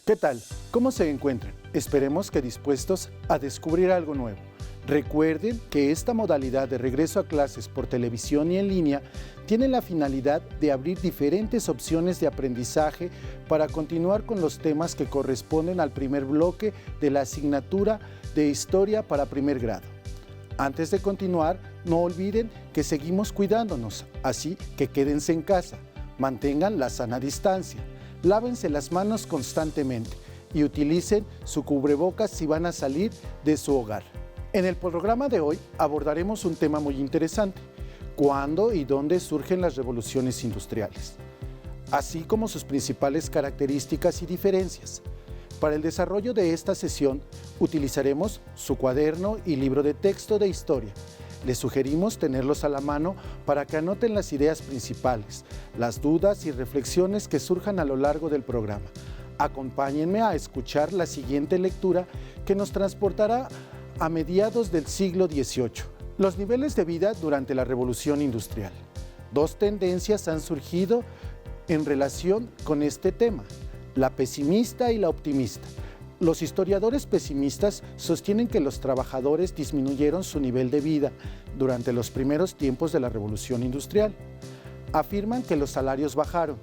¿Qué tal? ¿Cómo se encuentran? Esperemos que dispuestos a descubrir algo nuevo. Recuerden que esta modalidad de regreso a clases por televisión y en línea tiene la finalidad de abrir diferentes opciones de aprendizaje para continuar con los temas que corresponden al primer bloque de la asignatura de Historia para primer grado. Antes de continuar, no olviden que seguimos cuidándonos, así que quédense en casa, mantengan la sana distancia, lávense las manos constantemente y utilicen su cubrebocas si van a salir de su hogar. En el programa de hoy abordaremos un tema muy interesante: ¿cuándo y dónde surgen las revoluciones industriales?, así como sus principales características y diferencias. Para el desarrollo de esta sesión utilizaremos su cuaderno y libro de texto de historia. Les sugerimos tenerlos a la mano para que anoten las ideas principales, las dudas y reflexiones que surjan a lo largo del programa. Acompáñenme a escuchar la siguiente lectura que nos transportará a mediados del siglo XVIII. Los niveles de vida durante la Revolución Industrial. Dos tendencias han surgido en relación con este tema: la pesimista y la optimista. Los historiadores pesimistas sostienen que los trabajadores disminuyeron su nivel de vida durante los primeros tiempos de la Revolución Industrial. Afirman que los salarios bajaron,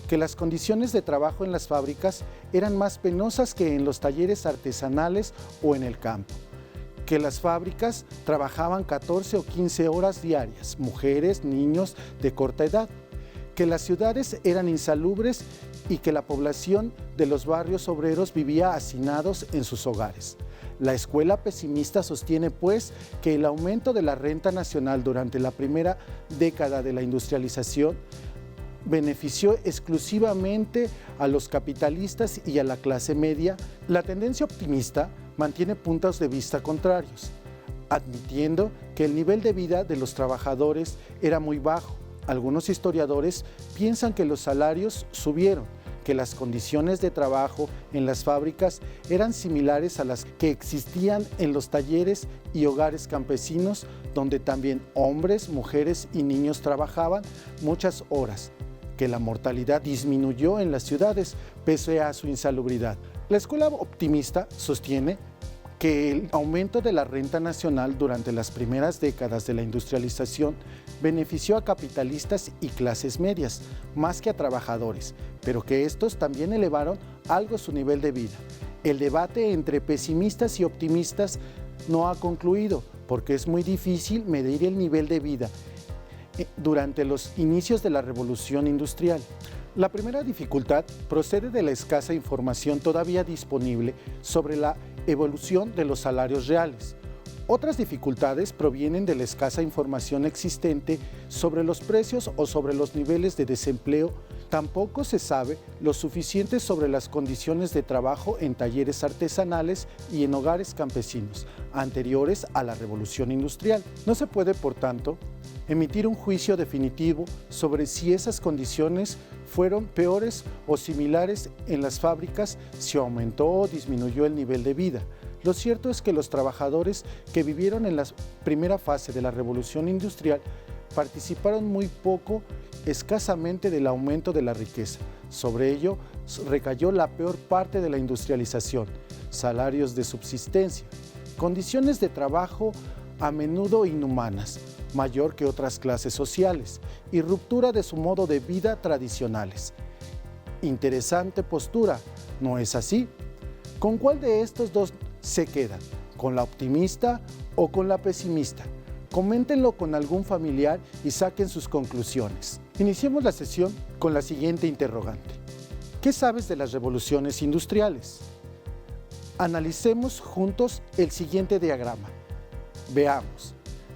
que las condiciones de trabajo en las fábricas eran más penosas que en los talleres artesanales o en el campo, que las fábricas trabajaban 14 o 15 horas diarias, mujeres, niños de corta edad, que las ciudades eran insalubres y que la población de los barrios obreros vivía hacinados en sus hogares. La escuela pesimista sostiene, pues, que el aumento de la renta nacional durante la primera década de la industrialización benefició exclusivamente a los capitalistas y a la clase media. La tendencia optimista mantiene puntos de vista contrarios, admitiendo que el nivel de vida de los trabajadores era muy bajo. Algunos historiadores piensan que los salarios subieron, que las condiciones de trabajo en las fábricas eran similares a las que existían en los talleres y hogares campesinos, donde también hombres, mujeres y niños trabajaban muchas horas, que la mortalidad disminuyó en las ciudades pese a su insalubridad. La escuela optimista sostiene que el aumento de la renta nacional durante las primeras décadas de la industrialización benefició a capitalistas y clases medias, más que a trabajadores, pero que estos también elevaron algo su nivel de vida. El debate entre pesimistas y optimistas no ha concluido, porque es muy difícil medir el nivel de vida durante los inicios de la Revolución Industrial. La primera dificultad procede de la escasa información todavía disponible sobre la evolución de los salarios reales. Otras dificultades provienen de la escasa información existente sobre los precios o sobre los niveles de desempleo. Tampoco se sabe lo suficiente sobre las condiciones de trabajo en talleres artesanales y en hogares campesinos anteriores a la Revolución Industrial. No se puede, por tanto, emitir un juicio definitivo sobre si esas condiciones fueron peores o similares en las fábricas, si aumentó o disminuyó el nivel de vida. Lo cierto es que los trabajadores que vivieron en la primera fase de la Revolución Industrial participaron muy poco, escasamente, del aumento de la riqueza. Sobre ello recayó la peor parte de la industrialización: salarios de subsistencia, condiciones de trabajo a menudo inhumanas, mayor que otras clases sociales, y ruptura de su modo de vida tradicionales. Interesante postura, ¿no es así? ¿Con cuál de estos dos se quedan? ¿Con la optimista o con la pesimista? Coméntenlo con algún familiar y saquen sus conclusiones. Iniciemos la sesión con la siguiente interrogante: ¿qué sabes de las revoluciones industriales? Analicemos juntos el siguiente diagrama. Veamos.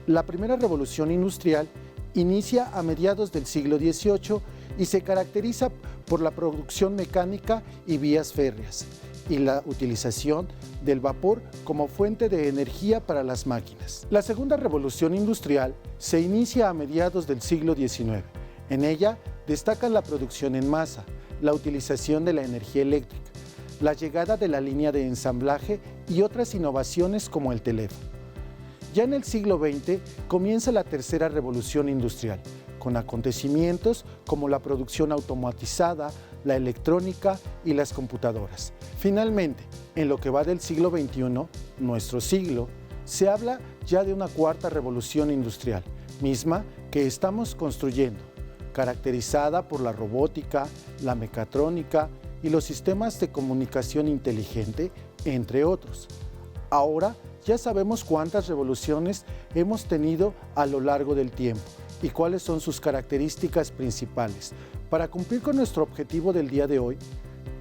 La primera revolución industrial inicia a mediados del siglo XVIII y se caracteriza por la producción mecánica y vías férreas y la utilización del vapor como fuente de energía para las máquinas. La segunda revolución industrial se inicia a mediados del siglo XIX. En ella destacan la producción en masa, la utilización de la energía eléctrica, la llegada de la línea de ensamblaje y otras innovaciones como el teléfono. Ya en el siglo XX comienza la tercera revolución industrial, con acontecimientos como la producción automatizada, la electrónica y las computadoras. Finalmente, en lo que va del siglo XXI, nuestro siglo, se habla ya de una cuarta revolución industrial, misma que estamos construyendo, caracterizada por la robótica, la mecatrónica y los sistemas de comunicación inteligente, entre otros. Ahora ya sabemos cuántas revoluciones hemos tenido a lo largo del tiempo y cuáles son sus características principales. Para cumplir con nuestro objetivo del día de hoy,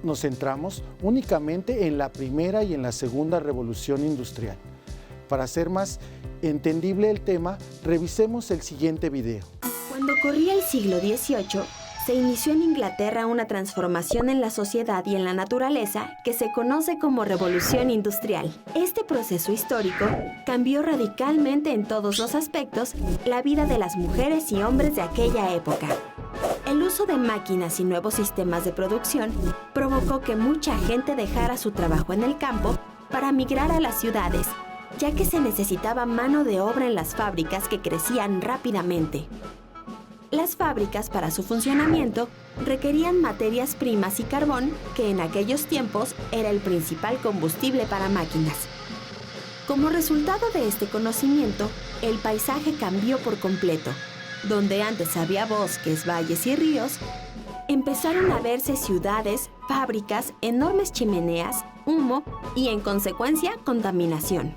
nos centramos únicamente en la primera y en la segunda revolución industrial. Para hacer más entendible el tema, revisemos el siguiente video. Cuando corría el siglo XVIII, se inició en Inglaterra una transformación en la sociedad y en la naturaleza que se conoce como Revolución Industrial. Este proceso histórico cambió radicalmente en todos los aspectos la vida de las mujeres y hombres de aquella época. El uso de máquinas y nuevos sistemas de producción provocó que mucha gente dejara su trabajo en el campo para migrar a las ciudades, ya que se necesitaba mano de obra en las fábricas que crecían rápidamente. Las fábricas, para su funcionamiento, requerían materias primas y carbón, que en aquellos tiempos era el principal combustible para máquinas. Como resultado de este conocimiento, el paisaje cambió por completo. Donde antes había bosques, valles y ríos, empezaron a verse ciudades, fábricas, enormes chimeneas, humo y, en consecuencia, contaminación.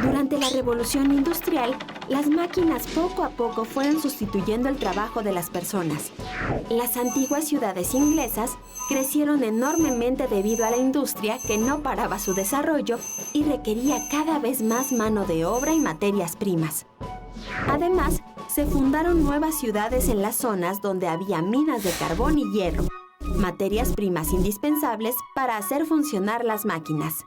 Durante la Revolución Industrial, las máquinas poco a poco fueron sustituyendo el trabajo de las personas. Las antiguas ciudades inglesas crecieron enormemente debido a la industria que no paraba su desarrollo y requería cada vez más mano de obra y materias primas. Además, se fundaron nuevas ciudades en las zonas donde había minas de carbón y hierro, materias primas indispensables para hacer funcionar las máquinas.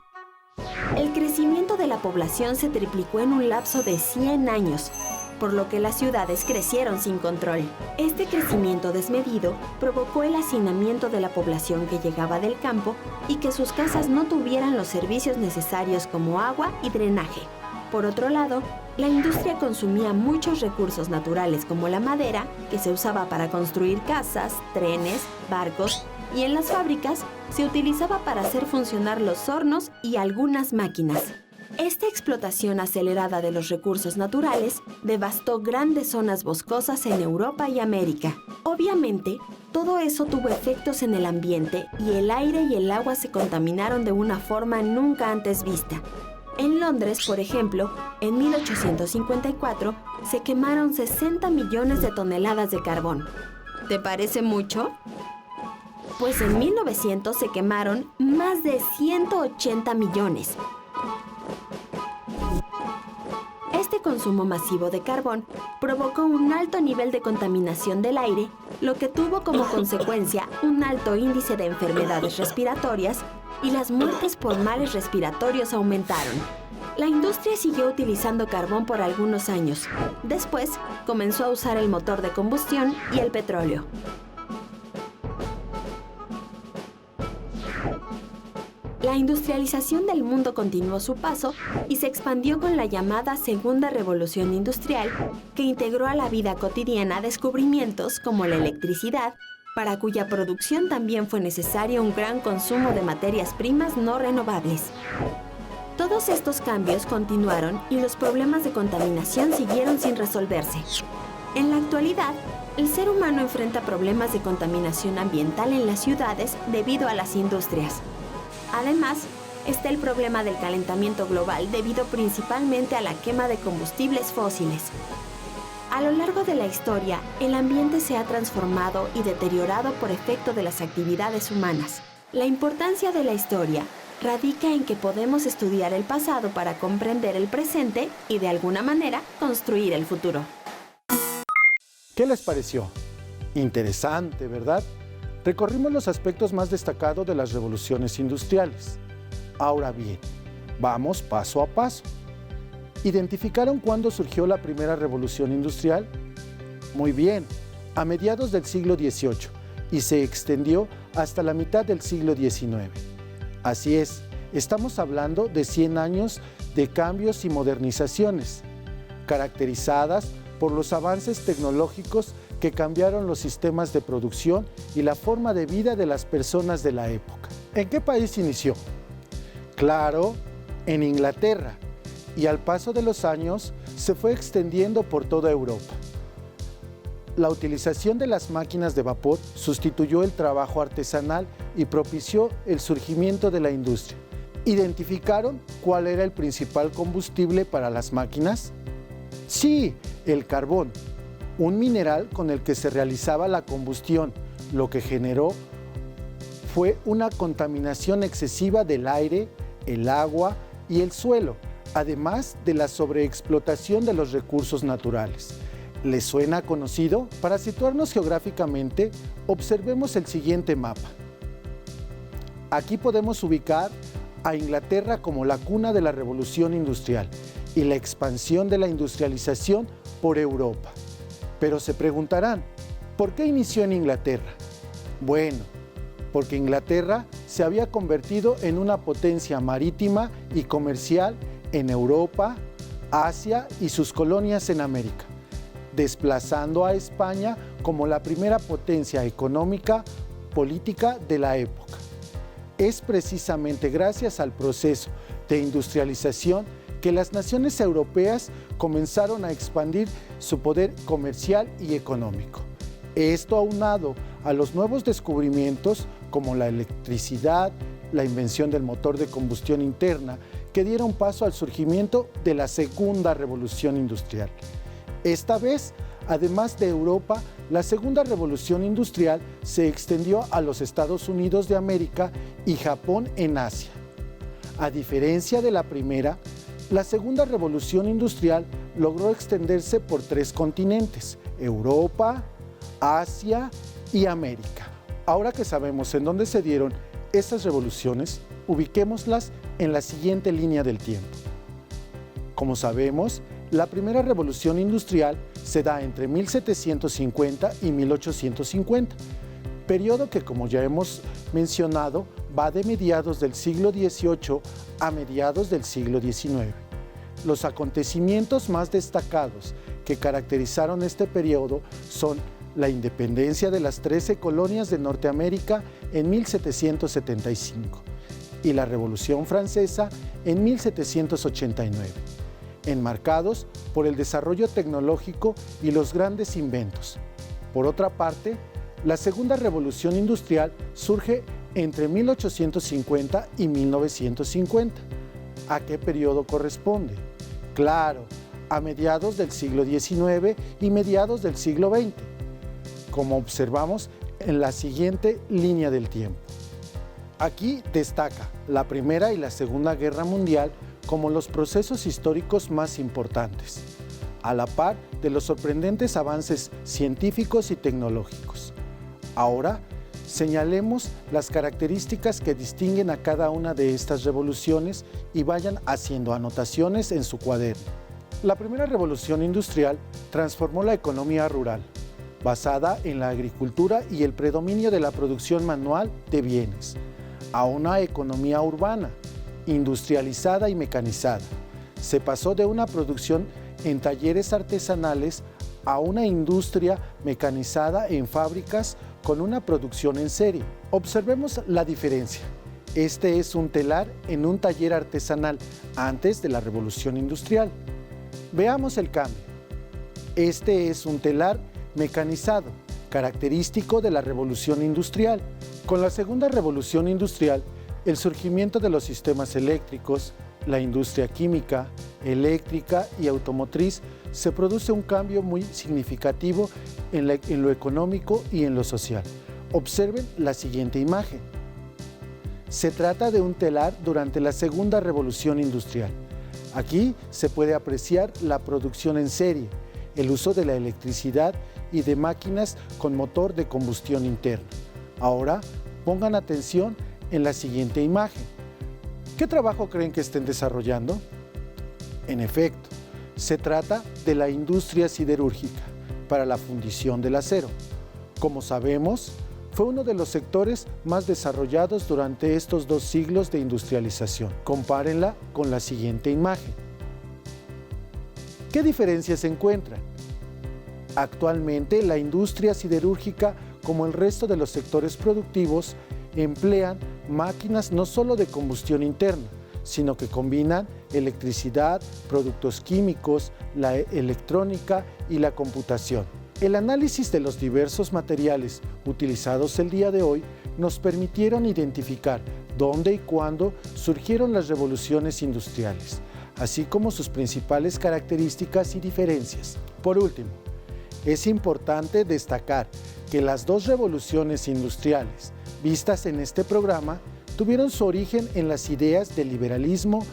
El crecimiento de la población se triplicó en un lapso de 100 años, por lo que las ciudades crecieron sin control. Este crecimiento desmedido provocó el hacinamiento de la población que llegaba del campo y que sus casas no tuvieran los servicios necesarios como agua y drenaje. Por otro lado, la industria consumía muchos recursos naturales como la madera, que se usaba para construir casas, trenes, barcos, y en las fábricas se utilizaba para hacer funcionar los hornos y algunas máquinas. Esta explotación acelerada de los recursos naturales devastó grandes zonas boscosas en Europa y América. Obviamente, todo eso tuvo efectos en el ambiente y el aire y el agua se contaminaron de una forma nunca antes vista. En Londres, por ejemplo, en 1854 se quemaron 60 millones de toneladas de carbón. ¿Te parece mucho? Pues en 1900 se quemaron más de 180 millones. Este consumo masivo de carbón provocó un alto nivel de contaminación del aire, lo que tuvo como consecuencia un alto índice de enfermedades respiratorias y las muertes por males respiratorios aumentaron. La industria siguió utilizando carbón por algunos años. Después, comenzó a usar el motor de combustión y el petróleo. La industrialización del mundo continuó su paso y se expandió con la llamada Segunda Revolución Industrial, que integró a la vida cotidiana descubrimientos como la electricidad, para cuya producción también fue necesario un gran consumo de materias primas no renovables. Todos estos cambios continuaron y los problemas de contaminación siguieron sin resolverse. En la actualidad, el ser humano enfrenta problemas de contaminación ambiental en las ciudades debido a las industrias. Además, está el problema del calentamiento global debido principalmente a la quema de combustibles fósiles. A lo largo de la historia, el ambiente se ha transformado y deteriorado por efecto de las actividades humanas. La importancia de la historia radica en que podemos estudiar el pasado para comprender el presente y, de alguna manera, construir el futuro. ¿Qué les pareció? Interesante, ¿verdad? Recorrimos los aspectos más destacados de las revoluciones industriales. Ahora bien, vamos paso a paso. ¿Identificaron cuándo surgió la primera revolución industrial? Muy bien, a mediados del siglo XVIII y se extendió hasta la mitad del siglo XIX. Así es, estamos hablando de 100 años de cambios y modernizaciones, caracterizadas por los avances tecnológicos que cambiaron los sistemas de producción y la forma de vida de las personas de la época. ¿En qué país inició? Claro, en Inglaterra, y al paso de los años se fue extendiendo por toda Europa. La utilización de las máquinas de vapor sustituyó el trabajo artesanal y propició el surgimiento de la industria. ¿Identificaron cuál era el principal combustible para las máquinas? Sí, el carbón, un mineral con el que se realizaba la combustión, lo que generó fue una contaminación excesiva del aire, el agua y el suelo, además de la sobreexplotación de los recursos naturales. ¿Les suena conocido? Para situarnos geográficamente, observemos el siguiente mapa. Aquí podemos ubicar a Inglaterra como la cuna de la Revolución Industrial y la expansión de la industrialización por Europa. Pero se preguntarán, ¿por qué inició en Inglaterra? Bueno, porque Inglaterra se había convertido en una potencia marítima y comercial en Europa, Asia y sus colonias en América, desplazando a España como la primera potencia económica, política de la época. Es precisamente gracias al proceso de industrialización que las naciones europeas comenzaron a expandir su poder comercial y económico. Esto aunado a los nuevos descubrimientos como la electricidad, la invención del motor de combustión interna, que dieron paso al surgimiento de la Segunda Revolución Industrial. Esta vez, además de Europa, la Segunda Revolución Industrial se extendió a los Estados Unidos de América y Japón en Asia. A diferencia de la primera, la Segunda Revolución Industrial logró extenderse por 3 continentes: Europa, Asia y América. Ahora que sabemos en dónde se dieron estas revoluciones, ubiquémoslas en la siguiente línea del tiempo. Como sabemos, la primera revolución industrial se da entre 1750 y 1850, periodo que, como ya hemos mencionado, va de mediados del siglo XVIII a mediados del siglo XIX. Los acontecimientos más destacados que caracterizaron este periodo son la independencia de las 13 colonias de Norteamérica en 1775 y la Revolución Francesa en 1789, enmarcados por el desarrollo tecnológico y los grandes inventos. Por otra parte, la Segunda Revolución Industrial surge entre 1850 y 1950. ¿A qué periodo corresponde? Claro, a mediados del siglo XIX y mediados del siglo XX, como observamos en la siguiente línea del tiempo. Aquí destaca la Primera y la Segunda Guerra Mundial como los procesos históricos más importantes, a la par de los sorprendentes avances científicos y tecnológicos. Ahora, señalemos las características que distinguen a cada una de estas revoluciones y vayan haciendo anotaciones en su cuaderno. La primera revolución industrial transformó la economía rural, basada en la agricultura y el predominio de la producción manual de bienes, a una economía urbana, industrializada y mecanizada. Se pasó de una producción en talleres artesanales a una industria mecanizada en fábricas con una producción en serie. Observemos la diferencia. Este es un telar en un taller artesanal antes de la revolución industrial. Veamos el cambio. Este es un telar mecanizado, característico de la revolución industrial. Con la segunda revolución industrial, el surgimiento de los sistemas eléctricos, la industria química, eléctrica y automotriz, se produce un cambio muy significativo en lo económico y en lo social. Observen la siguiente imagen. Se trata de un telar durante la segunda revolución industrial. Aquí se puede apreciar la producción en serie, el uso de la electricidad y de máquinas con motor de combustión interna. Ahora, pongan atención en la siguiente imagen. ¿Qué trabajo creen que estén desarrollando? En efecto, se trata de la industria siderúrgica para la fundición del acero. Como sabemos, fue uno de los sectores más desarrollados durante estos 2 siglos de industrialización. Compárenla con la siguiente imagen. ¿Qué diferencias se encuentran? Actualmente, la industria siderúrgica, como el resto de los sectores productivos, emplean máquinas no solo de combustión interna, sino que combinan electricidad, productos químicos, la electrónica y la computación. El análisis de los diversos materiales utilizados el día de hoy nos permitieron identificar dónde y cuándo surgieron las revoluciones industriales, así como sus principales características y diferencias. Por último, es importante destacar que las dos revoluciones industriales vistas en este programa tuvieron su origen en las ideas del liberalismo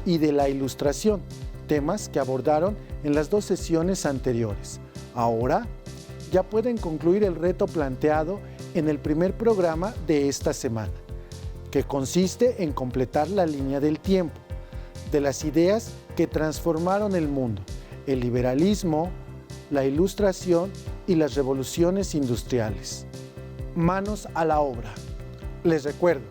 y de la ilustración, temas que abordaron en las dos sesiones anteriores. Ahora ya pueden concluir el reto planteado en el primer programa de esta semana, que consiste en completar la línea del tiempo, de las ideas que transformaron el mundo, el liberalismo, la ilustración y las revoluciones industriales. Manos a la obra. Les recuerdo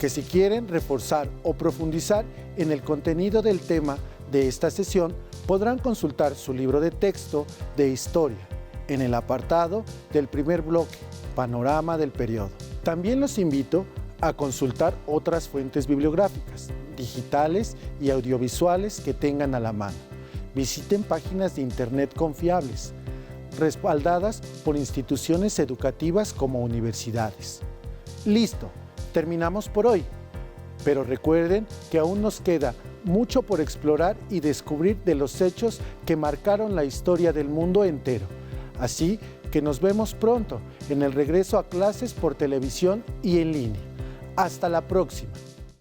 que si quieren reforzar o profundizar en el contenido del tema de esta sesión, podrán consultar su libro de texto de historia en el apartado del primer bloque, Panorama del Periodo. También los invito a consultar otras fuentes bibliográficas, digitales y audiovisuales que tengan a la mano. Visiten páginas de internet confiables, respaldadas por instituciones educativas como universidades. Listo, terminamos por hoy, pero recuerden que aún nos queda mucho por explorar y descubrir de los hechos que marcaron la historia del mundo entero. Así que nos vemos pronto en el regreso a clases por televisión y en línea. Hasta la próxima.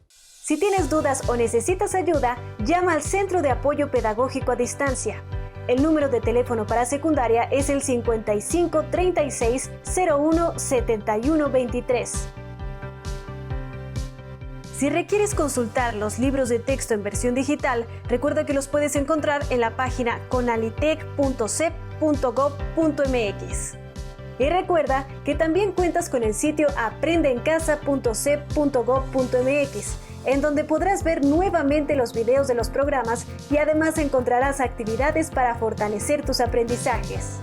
Si tienes dudas o necesitas ayuda, llama al Centro de Apoyo Pedagógico a Distancia. El número de teléfono para secundaria es el 55 36 01 71 23. Si requieres consultar los libros de texto en versión digital, recuerda que los puedes encontrar en la página conalitec.cep.gov.mx. Y recuerda que también cuentas con el sitio aprendeencasa.cep.gov.mx, en donde podrás ver nuevamente los videos de los programas y además encontrarás actividades para fortalecer tus aprendizajes.